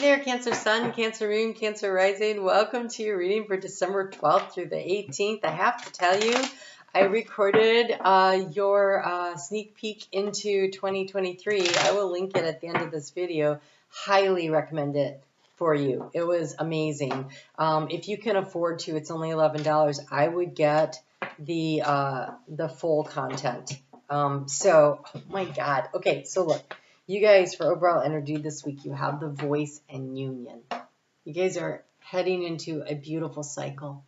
there, Cancer Sun, Cancer Moon, Cancer Rising. Welcome to your reading for December 12th through the 18th. I have to tell you, I recorded your sneak peek into 2023. I will link it at the end of this video. Highly recommend it for you. It was amazing. If you can afford to, it's only $11. I would get the full content. Oh my God. Okay, so look. You guys, for overall energy this week, you have the Voice and Union. You guys are heading into a beautiful cycle.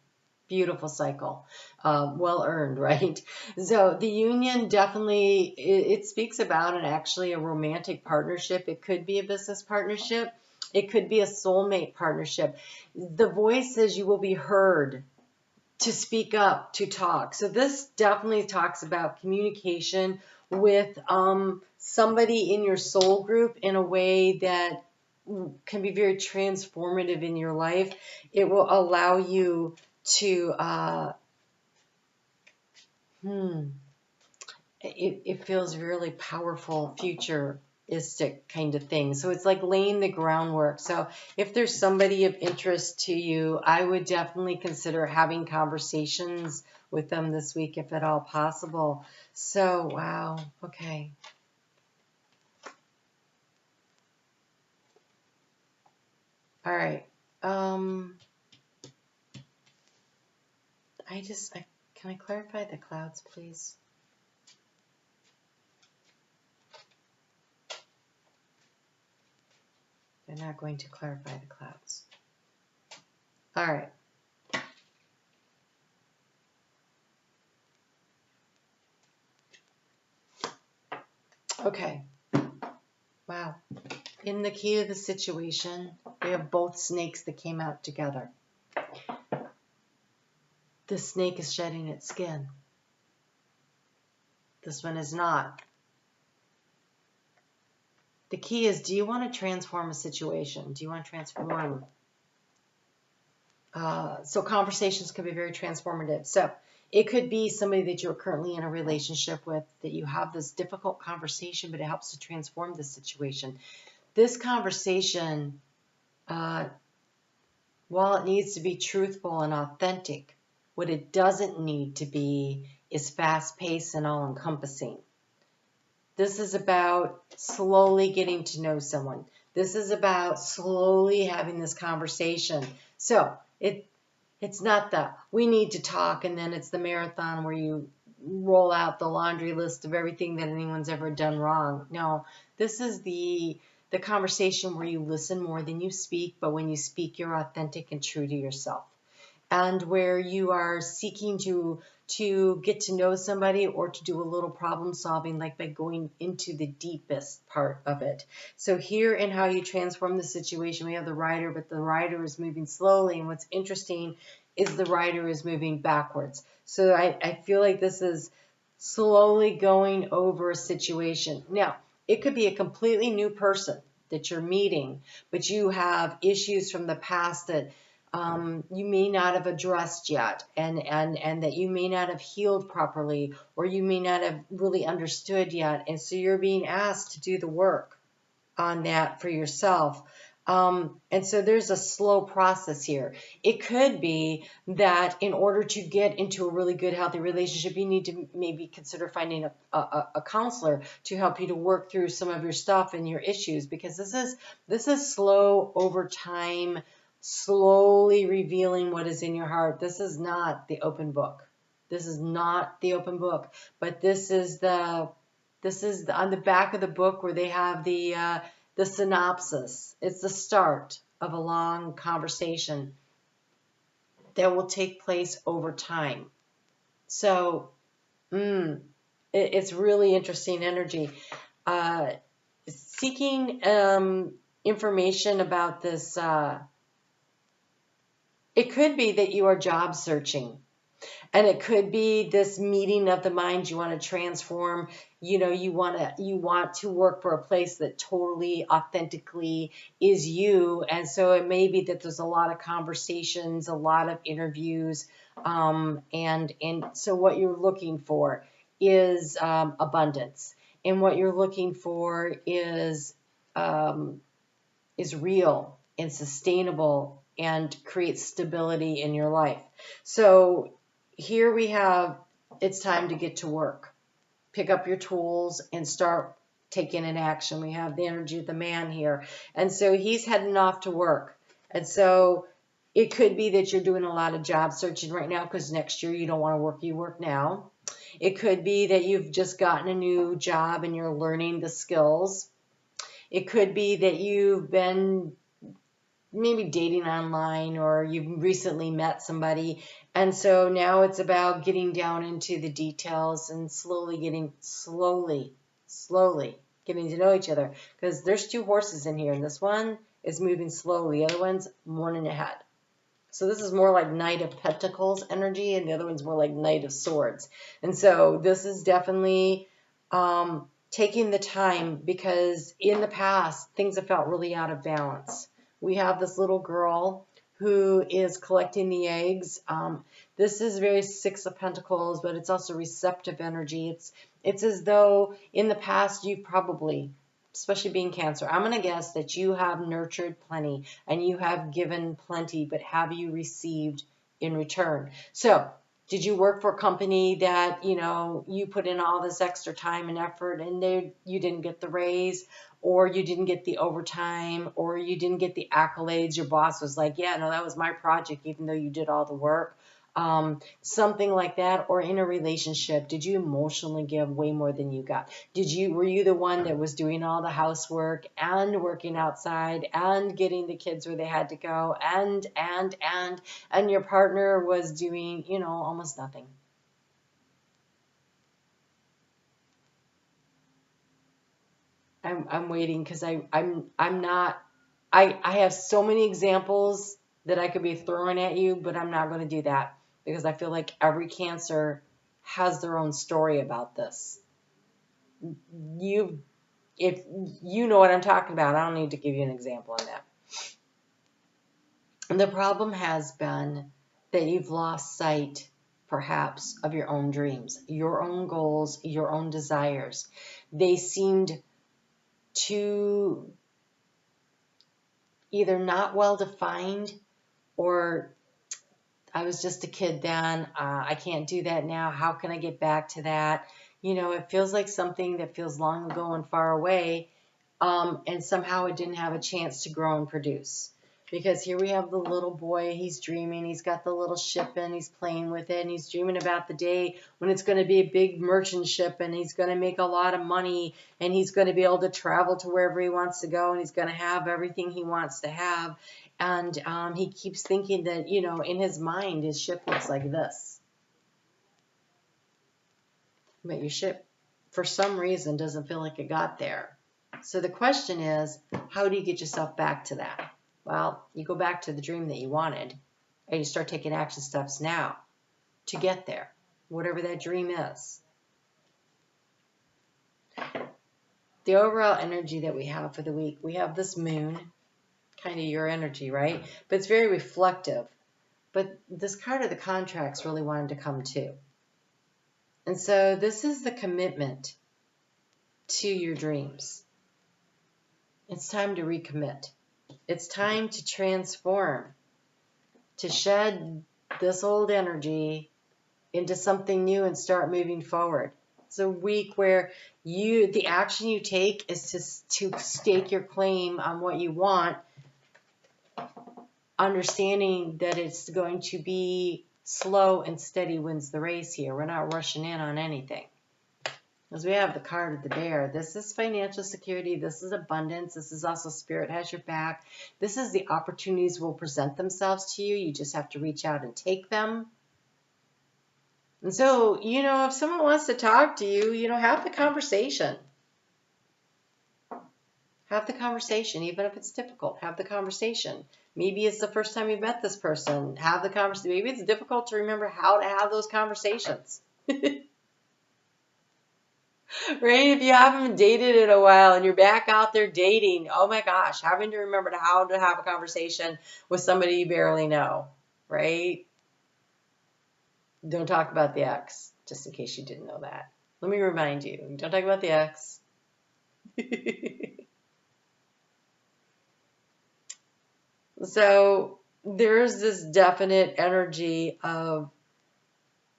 Beautiful cycle. Well earned, right? So the Union definitely, it speaks about actually a romantic partnership. It could be a business partnership. It could be a soulmate partnership. The Voice says you will be heard, to speak up, to talk. So this definitely talks about communication with somebody in your soul group in a way that can be very transformative in your life. It will allow you to, it feels really powerful, futuristic kind of thing. So it's like laying the groundwork. So if there's somebody of interest to you, I would definitely consider having conversations with them this week, if at all possible. So, wow. Okay. All right. Can I clarify the clouds, please? They're not going to clarify the clouds. All right. Okay. Wow. In the key of the situation, we have both snakes that came out together. This snake is shedding its skin. This one is not. The key is, do you want to transform a situation? Do you want to transform? So conversations can be very transformative. So it could be somebody that you're currently in a relationship with, that you have this difficult conversation, but it helps to transform the situation. This conversation, while it needs to be truthful and authentic, what it doesn't need to be is fast-paced and all-encompassing. This is about slowly getting to know someone. This is about slowly having this conversation. So it's not that we need to talk and then it's the marathon where you roll out the laundry list of everything that anyone's ever done wrong. No, this is the conversation where you listen more than you speak, but when you speak, you're authentic and true to yourself. And where you are seeking to get to know somebody or to do a little problem solving, like by going into the deepest part of it. So here in how you transform the situation, we have the rider, but the rider is moving slowly. And what's interesting is the rider is moving backwards. So I feel like this is slowly going over a situation. Now, it could be a completely new person that you're meeting, but you have issues from the past that you may not have addressed yet, and that you may not have healed properly, or you may not have really understood yet. And so you're being asked to do the work on that for yourself. And so there's a slow process here. It could be that in order to get into a really good, healthy relationship, you need to maybe consider finding a counselor to help you to work through some of your stuff and your issues, because this is slow over time, slowly revealing what is in your heart. This is not the open book. This is not the open book, but this is on the back of the book where they have the synopsis. It's the start of a long conversation that will take place over time. So it's really interesting energy. Seeking information about this, it could be that you are job searching. And it could be this meeting of the minds. You want to transform, you want to work for a place that totally authentically is you. And so it may be that there's a lot of conversations, a lot of interviews. And so what you're looking for is abundance. And what you're looking for is real. and sustainable and create stability in your life. So here we have, it's time to get to work. Pick up your tools and start taking an action. We have the energy of the man here. And so he's heading off to work. And so it could be that you're doing a lot of job searching right now because next year you don't want to work, you work now. It could be that you've just gotten a new job and you're learning the skills. It could be that you've been maybe dating online or you've recently met somebody. And so now it's about getting down into the details and slowly getting to know each other. Because there's two horses in here and this one is moving slowly. The other one's running ahead. So this is more like Knight of Pentacles energy and the other one's more like Knight of Swords. And so this is definitely taking the time because in the past things have felt really out of balance. We have this little girl who is collecting the eggs. This is very Six of Pentacles, but it's also receptive energy. It's as though in the past you've probably, especially being Cancer, I'm going to guess that you have nurtured plenty and you have given plenty, but have you received in return? So did you work for a company that, you put in all this extra time and effort and you didn't get the raise, or you didn't get the overtime, or you didn't get the accolades? Your boss was like, yeah, no, that was my project, even though you did all the work. Something like that. Or in a relationship, did you emotionally give way more than you got? Were you the one that was doing all the housework and working outside and getting the kids where they had to go and your partner was doing, almost nothing? I'm waiting because I'm not, I have so many examples that I could be throwing at you, but I'm not going to do that because I feel like every Cancer has their own story about this. If you know what I'm talking about, I don't need to give you an example on that. And the problem has been that you've lost sight, perhaps, of your own dreams, your own goals, your own desires. They seemed to either not well defined, or I was just a kid then, I can't do that now, how can I get back to that? It feels like something that feels long ago and far away, and somehow it didn't have a chance to grow and produce. Because here we have the little boy, he's dreaming, he's got the little ship and he's playing with it, and he's dreaming about the day when it's going to be a big merchant ship and he's going to make a lot of money and he's going to be able to travel to wherever he wants to go and he's going to have everything he wants to have. And he keeps thinking that, in his mind, his ship looks like this. But your ship, for some reason, doesn't feel like it got there. So the question is, how do you get yourself back to that? Well, you go back to the dream that you wanted, and you start taking action steps now to get there, whatever that dream is. The overall energy that we have for the week, we have this moon, kind of your energy, right? But it's very reflective. But this card of the contracts really wanted to come too. And so this is the commitment to your dreams. It's time to recommit. It's time to transform, to shed this old energy into something new and start moving forward. It's a week where the action you take is to stake your claim on what you want, understanding that it's going to be slow and steady wins the race here. We're not rushing in on anything. As we have the card of the bear, this is financial security, this is abundance, this is also spirit has your back. This is the opportunities will present themselves to you. You just have to reach out and take them. And so, if someone wants to talk to you, have the conversation. Have the conversation, even if it's difficult. Have the conversation. Maybe it's the first time you've met this person. Have the conversation. Maybe it's difficult to remember how to have those conversations. Right? If you haven't dated in a while and you're back out there dating, oh my gosh, having to remember how to have a conversation with somebody you barely know, right? Don't talk about the ex, just in case you didn't know that. Let me remind you, don't talk about the ex. So there's this definite energy of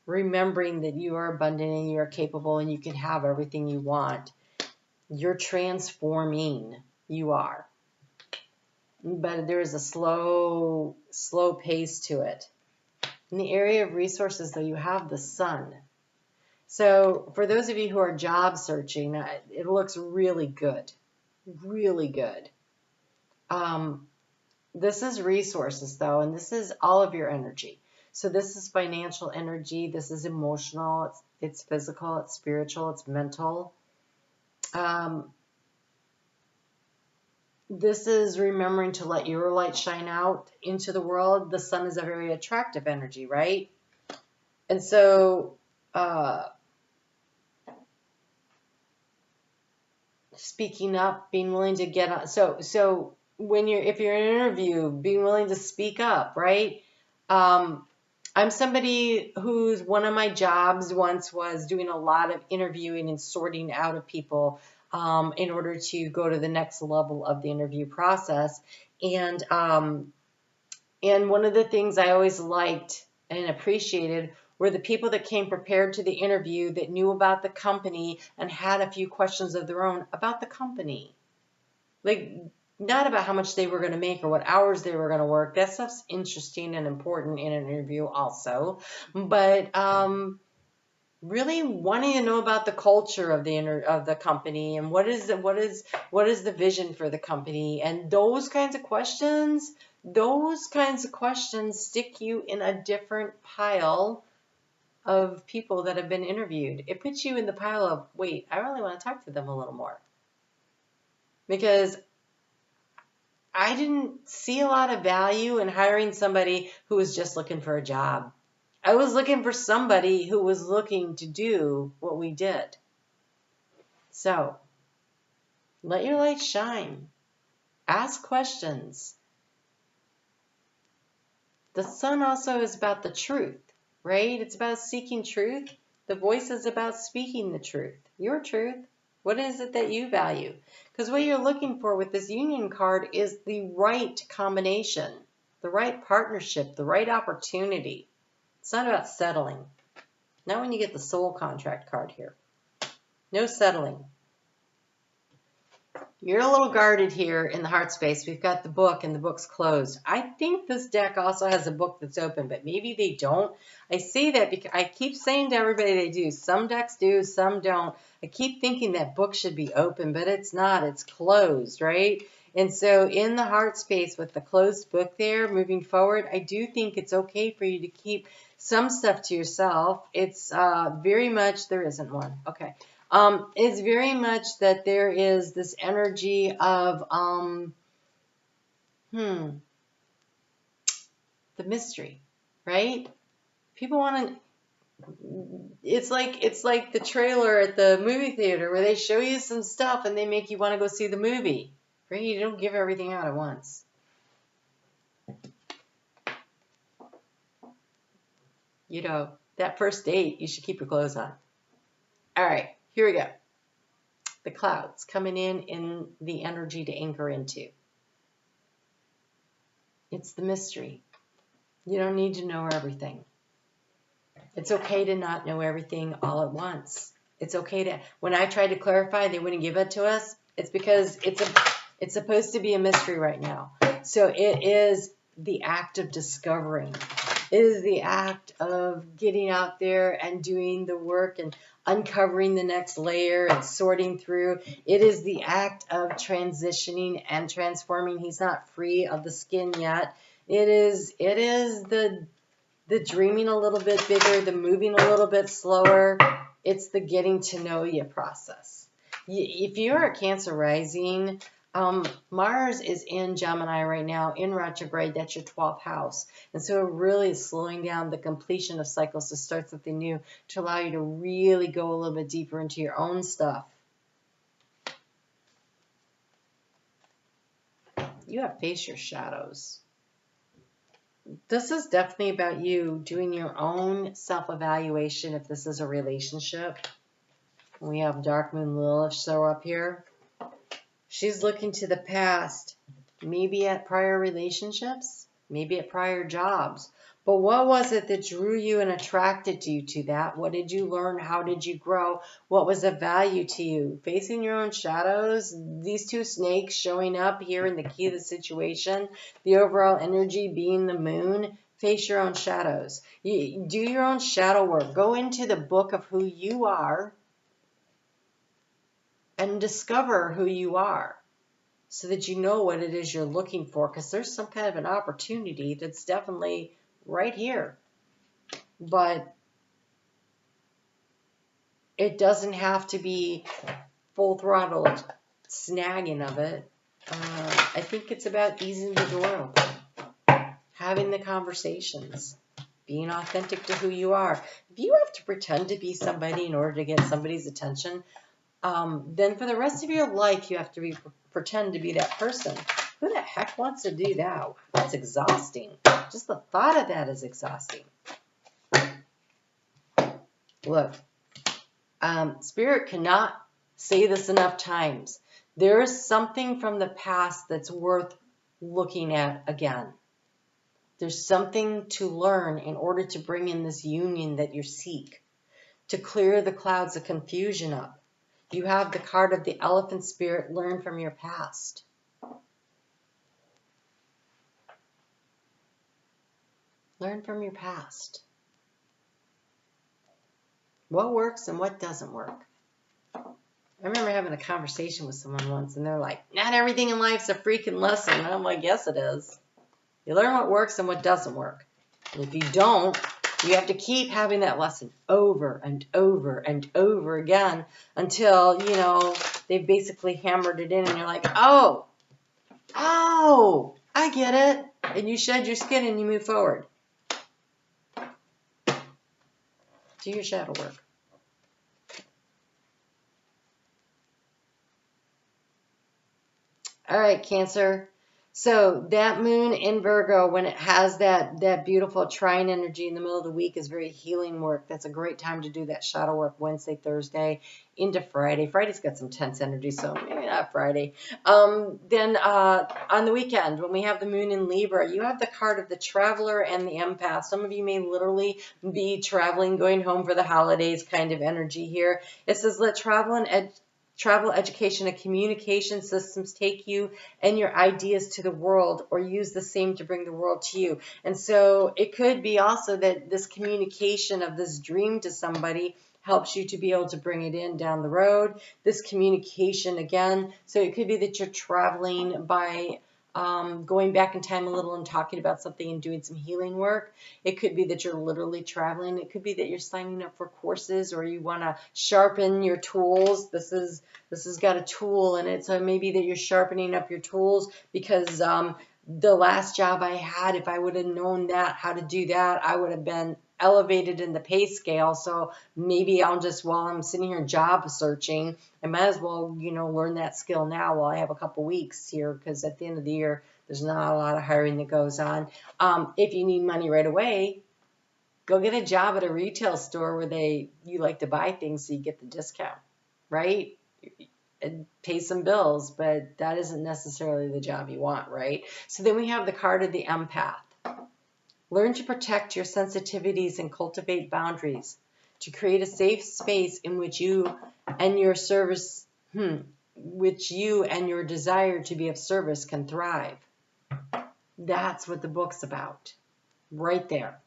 remembering that you are abundant and you are capable and you can have everything you want. You're transforming. You are. But there is a slow pace to it. In the area of resources, though, you have the sun. So for those of you who are job searching, it looks really good. Really good. This is resources, though, and this is all of your energy. So this is financial energy. This is emotional. It's physical. It's spiritual. It's mental. This is remembering to let your light shine out into the world. The sun is a very attractive energy, right? And so speaking up, being willing to get on. So if you're in an interview, being willing to speak up, right? I'm somebody who's, one of my jobs once was doing a lot of interviewing and sorting out of people in order to go to the next level of the interview process. And one of the things I always liked and appreciated were the people that came prepared to the interview, that knew about the company and had a few questions of their own about the company. Like, not about how much they were going to make or what hours they were going to work. That stuff's interesting and important in an interview also. But really wanting to know about the culture of the company and what is the vision for the company, and those kinds of questions stick you in a different pile of people that have been interviewed. It puts you in the pile of, wait, I really want to talk to them a little more. Because I didn't see a lot of value in hiring somebody who was just looking for a job. I was looking for somebody who was looking to do what we did. So, let your light shine. Ask questions. The sun also is about the truth, right? It's about seeking truth. The voice is about speaking the truth, your truth. What is it that you value? Because what you're looking for with this union card is the right combination, the right partnership, the right opportunity. It's not about settling. Not when you get the soul contract card here. No settling. You're a little guarded here in the heart space. We've got the book and the book's closed. I think this deck also has a book that's open, but maybe they don't. I say that because I keep saying to everybody they do. Some decks do, some don't. I keep thinking that book should be open, but it's not. It's closed, right? And so in the heart space with the closed book there, moving forward, I do think it's okay for you to keep some stuff to yourself. It's very much, there isn't one. Okay. It's very much that there is this energy of the mystery, right? People want to. It's like the trailer at the movie theater where they show you some stuff and they make you want to go see the movie. Right? You don't give everything out at once. You know, that first date, you should keep your clothes on. All right, here we go. The clouds coming in the energy to anchor into. It's the mystery. You don't need to know everything. It's okay to not know everything all at once. It's okay to, when I tried to clarify, they wouldn't give it to us. It's because it's supposed to be a mystery right now. So it is the act of discovering. It is the act of getting out there and doing the work and uncovering the next layer and sorting through. It is the act of transitioning and transforming. He's not free of the skin yet. It is the dreaming a little bit bigger, the moving a little bit slower. It's the getting to know you process. If you're a Cancer rising, Mars is in Gemini right now in retrograde. That's your 12th house. And so it really is slowing down the completion of cycles to start something new, to allow you to really go a little bit deeper into your own stuff. You have faced your shadows. This is definitely about you doing your own self-evaluation if this is a relationship. We have Dark Moon Lilith show up here. She's looking to the past, maybe at prior relationships, maybe at prior jobs. But what was it that drew you and attracted you to that? What did you learn? How did you grow? What was of value to you? Facing your own shadows, these two snakes showing up here in the key of the situation, the overall energy being the moon. Face your own shadows. You do your own shadow work. Go into the book of who you are and discover who you are, so that you know what it is you're looking for, because there's some kind of an opportunity that's definitely right here. But it doesn't have to be full throttle snagging of it. I think it's about easing the door open, having the conversations, being authentic to who you are. If you have to pretend to be somebody in order to get somebody's attention, then for the rest of your life you have to pretend to be that person. Who the heck wants to do that? That's exhausting. Just the thought of that is exhausting. Look, Spirit cannot say this enough times. There is something from the past that's worth looking at again. There's something to learn in order to bring in this union that you seek, to clear the clouds of confusion up. You have the card of the elephant spirit, learn from your past. Learn from your past. What works and what doesn't work. I remember having a conversation with someone once, and they're like, not everything in life's a freaking lesson. And I'm like, yes, it is. You learn what works and what doesn't work. And if you don't, you have to keep having that lesson over and over and over again until, they've basically hammered it in, and you're like, oh, I get it. And you shed your skin and you move forward. Do your shadow work. All right, Cancer. So that moon in Virgo, when it has that beautiful trine energy in the middle of the week, is very healing work. That's a great time to do that shadow work Wednesday, Thursday, into Friday. Friday's got some tense energy, so maybe not Friday. Then on the weekend, when we have the moon in Libra, you have the card of the traveler and the empath. Some of you may literally be traveling, going home for the holidays kind of energy here. It says, let travel, education, and communication systems take you and your ideas to the world, or use the same to bring the world to you. And so it could be also that this communication of this dream to somebody helps you to be able to bring it in down the road. This communication again. So it could be that you're traveling by going back in time a little and talking about something and doing some healing work. It could be that you're literally traveling. It could be that you're signing up for courses, or you want to sharpen your tools. This has got a tool in it, so maybe that you're sharpening up your tools because the last job I had, if I would have known how to do that, I would have been elevated in the pay scale. So maybe I'll just, while I'm sitting here job searching, I might as well, learn that skill now while I have a couple weeks here, because at the end of the year, there's not a lot of hiring that goes on. If you need money right away, go get a job at a retail store where you like to buy things so you get the discount, right? And pay some bills, but that isn't necessarily the job you want, right? So then we have the card of the empath. Learn to protect your sensitivities and cultivate boundaries to create a safe space in which you and your desire to be of service can thrive. That's what the book's about, right there.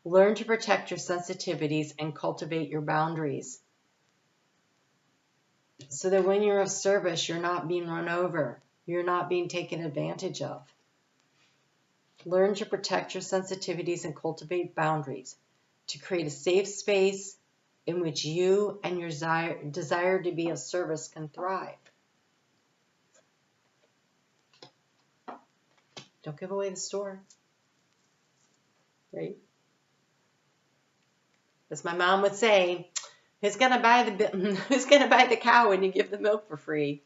Learn to protect your sensitivities and cultivate your boundaries, so that when you're of service, you're not being run over. You're not being taken advantage of. Learn to protect your sensitivities and cultivate boundaries to create a safe space in which you and your desire to be of service can thrive. Don't give away the store, right? As my mom would say, who's gonna buy the cow when you give the milk for free?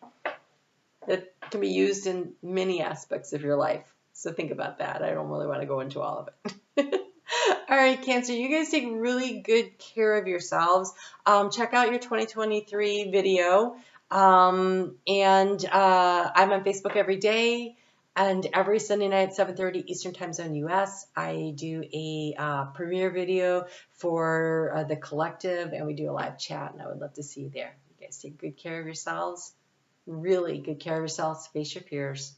That can be used in many aspects of your life. So think about that. I don't really want to go into all of it. All right, Cancer, you guys take really good care of yourselves. Check out your 2023 video. I'm on Facebook every day. And every Sunday night at 7:30 Eastern Time Zone US, I do a premiere video for the collective, and we do a live chat, and I would love to see you there. You guys take good care of yourselves, really good care of yourselves, face your fears.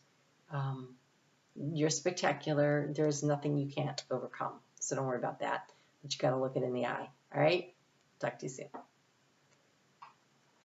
You're spectacular. There's nothing you can't overcome, so don't worry about that. But you got to look it in the eye. All right? Talk to you soon.